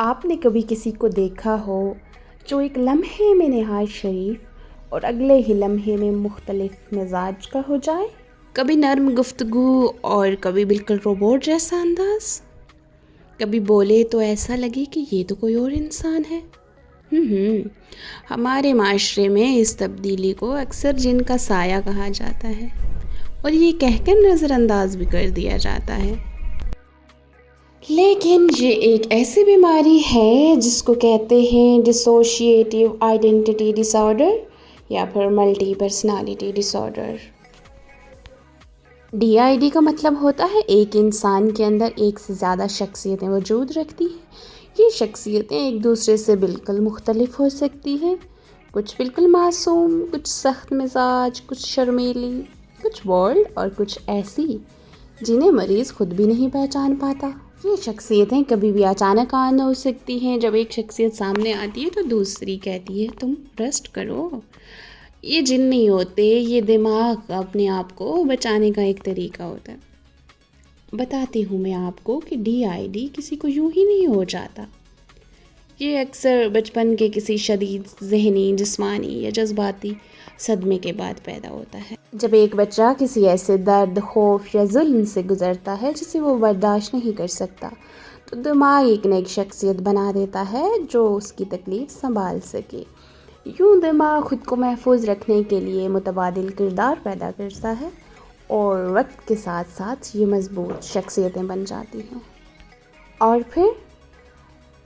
آپ نے کبھی کسی کو دیکھا ہو جو ایک لمحے میں نہایت شریف اور اگلے ہی لمحے میں مختلف مزاج کا ہو جائے؟ کبھی نرم گفتگو اور کبھی بالکل روبوٹ جیسا انداز، کبھی بولے تو ایسا لگے کہ یہ تو کوئی اور انسان ہے۔ ہمارے معاشرے میں اس تبدیلی کو اکثر جن کا سایہ کہا جاتا ہے اور یہ کہہ کر نظر انداز بھی کر دیا جاتا ہے، لیکن یہ ایک ایسی بیماری ہے جس کو کہتے ہیں ڈسوشیٹیو آئیڈینٹی ڈس آرڈر یا پھر multi personality disorder. DID کا مطلب ہوتا ہے ایک انسان کے اندر ایک سے زیادہ شخصیتیں وجود رکھتی ہیں۔ یہ شخصیتیں ایک دوسرے سے بالکل مختلف ہو سکتی ہیں، کچھ بالکل معصوم، کچھ سخت مزاج، کچھ شرمیلی، کچھ بولڈ اور کچھ ایسی جنہیں مریض خود بھی نہیں پہچان پاتا۔ یہ شخصیتیں کبھی بھی اچانک آن ہو سکتی ہیں۔ جب ایک شخصیت سامنے آتی ہے تو دوسری کہتی ہے تم ٹرسٹ کرو۔ یہ جن نہیں ہوتے، یہ دماغ اپنے آپ کو بچانے کا ایک طریقہ ہوتا ہے۔ بتاتی ہوں میں آپ کو کہ DID کسی کو یوں ہی نہیں ہو جاتا۔ یہ اکثر بچپن کے کسی شدید ذہنی، جسمانی یا جذباتی صدمے کے بعد پیدا ہوتا ہے۔ جب ایک بچہ کسی ایسے درد، خوف یا ظلم سے گزرتا ہے جسے وہ برداشت نہیں کر سکتا، تو دماغ ایک نئی شخصیت بنا دیتا ہے جو اس کی تکلیف سنبھال سکے۔ یوں دماغ خود کو محفوظ رکھنے کے لیے متبادل کردار پیدا کرتا ہے اور وقت کے ساتھ ساتھ یہ مضبوط شخصیتیں بن جاتی ہیں۔ اور پھر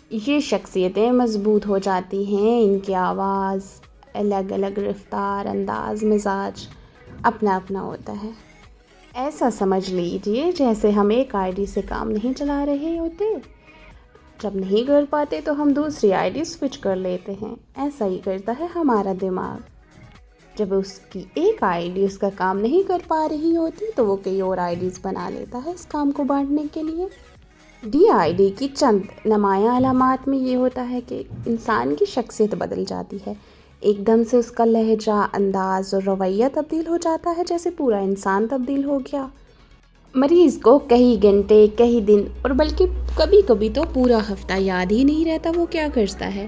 یہ شخصیتیں مضبوط ہو جاتی ہیں، ان کی آواز، الگ الگ رفتار، انداز، مزاج اپنا اپنا ہوتا ہے۔ ایسا سمجھ لیجیے جیسے ہم ایک ID سے کام نہیں چلا رہے ہوتے، جب نہیں کر پاتے تو ہم دوسری ID سوئچ کر لیتے ہیں۔ ایسا ہی کرتا ہے ہمارا دماغ، جب اس کی ایک ID اس کا کام نہیں کر پا رہی ہوتی تو وہ کئی اور IDs بنا لیتا ہے اس کام کو بانٹنے کے لیے۔ DID کی چند نمایاں علامات میں یہ ہوتا ہے کہ انسان کی شخصیت بدل جاتی ہے، ایک دم سے اس کا لہجہ، انداز اور رویہ تبدیل ہو جاتا ہے، جیسے پورا انسان تبدیل ہو گیا۔ مریض کو کئی گھنٹے، کئی دن اور بلکہ کبھی کبھی تو پورا ہفتہ یاد ہی نہیں رہتا وہ کیا کرتا ہے۔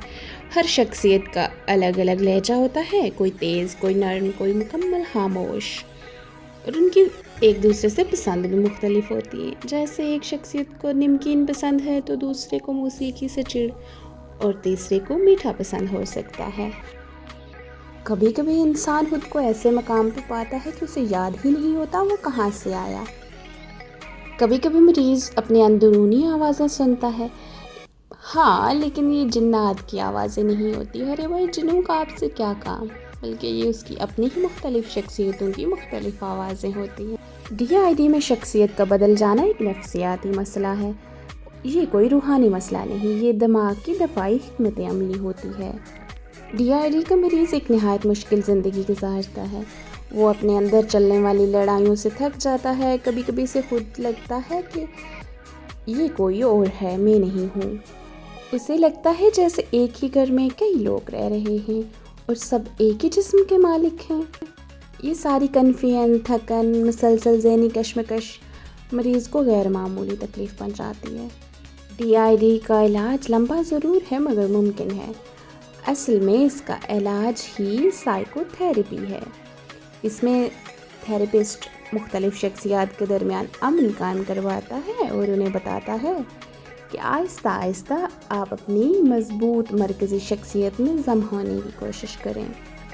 ہر شخصیت کا الگ الگ لہجہ ہوتا ہے، کوئی تیز، کوئی نرم، کوئی مکمل خاموش، اور ان کی ایک دوسرے سے پسند بھی مختلف ہوتی ہیں۔ جیسے ایک شخصیت کو نمکین پسند ہے تو دوسرے کو موسیقی سے چڑ اور تیسرے کو میٹھا پسند ہو سکتا ہے۔ کبھی کبھی انسان خود کو ایسے مقام پہ پاتا ہے کہ اسے یاد ہی نہیں ہوتا وہ کہاں سے آیا۔ کبھی کبھی مریض اپنی اندرونی آوازیں سنتا ہے، ہاں، لیکن یہ جنات کی آوازیں نہیں ہوتی۔ ارے بھائی، جنوں کا آپ سے کیا کام، بلکہ یہ اس کی اپنی ہی مختلف شخصیتوں کی مختلف آوازیں ہوتی ہیں۔ DID میں شخصیت کا بدل جانا ایک نفسیاتی مسئلہ ہے، یہ کوئی روحانی مسئلہ نہیں، یہ دماغ کی دفاعی حکمت عملی ہوتی ہے۔ DID کا مریض ایک نہایت مشکل زندگی گزارتا ہے، وہ اپنے اندر چلنے والی لڑائیوں سے تھک جاتا ہے، کبھی کبھی اسے خود لگتا ہے کہ یہ کوئی اور ہے، میں نہیں ہوں۔ اسے لگتا ہے جیسے ایک ہی گھر میں کئی لوگ رہ رہے ہیں اور سب ایک ہی جسم کے مالک ہیں۔ یہ ساری کنفیوژن، تھکن، مسلسل ذہنی کشمکش مریض کو غیر معمولی تکلیف پہنچاتی ہے۔ DID کا علاج لمبا ضرور ہے مگر ممکن ہے۔ اصل میں اس کا علاج ہی سائیکو تھیراپی ہے۔ اس میں تھراپسٹ مختلف شخصیات کے درمیان امن قائم کرواتا ہے اور انہیں بتاتا ہے کہ آہستہ آہستہ آپ اپنی مضبوط مرکزی شخصیت میں ضم ہونے کی کوشش کریں۔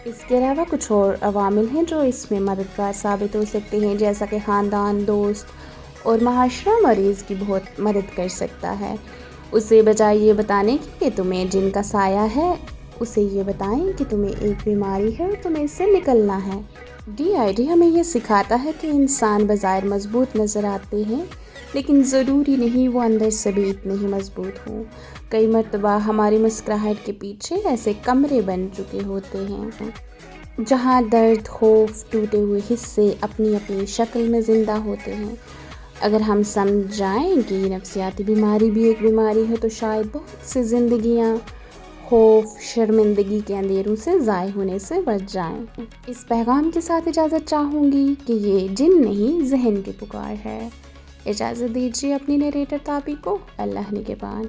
اس کے علاوہ کچھ اور عوامل ہیں جو اس میں مددگار ثابت ہو سکتے ہیں، جیسا کہ خاندان، دوست اور معاشرہ مریض کی بہت مدد کر سکتا ہے۔ اسے بجائے یہ بتانے کہ تمہیں جن کا سایہ ہے، اسے یہ بتائیں کہ تمہیں ایک بیماری ہے اور تمہیں اس سے نکلنا ہے۔ DID ہمیں یہ سکھاتا ہے کہ انسان بظاہر مضبوط نظر آتے ہیں، لیکن ضروری نہیں وہ اندر سے بھی اتنے ہی مضبوط ہوں۔ کئی مرتبہ ہماری مسکراہٹ کے پیچھے ایسے کمرے بن چکے ہوتے ہیں جہاں درد، خوف، ٹوٹے ہوئے حصے اپنی اپنی شکل میں زندہ ہوتے ہیں۔ اگر ہم سمجھ جائیں کہ یہ نفسیاتی بیماری بھی ایک بیماری ہے تو شاید بہت سی زندگیاں خوف، شرمندگی کے اندھیروں سے ضائع ہونے سے بچ جائیں۔ اس پیغام کے ساتھ اجازت چاہوں گی کہ یہ جن نہیں، ذہن کی پکار ہے۔ اجازت دیجیے اپنی نریٹر تابی کو۔ اللہ نگہبان۔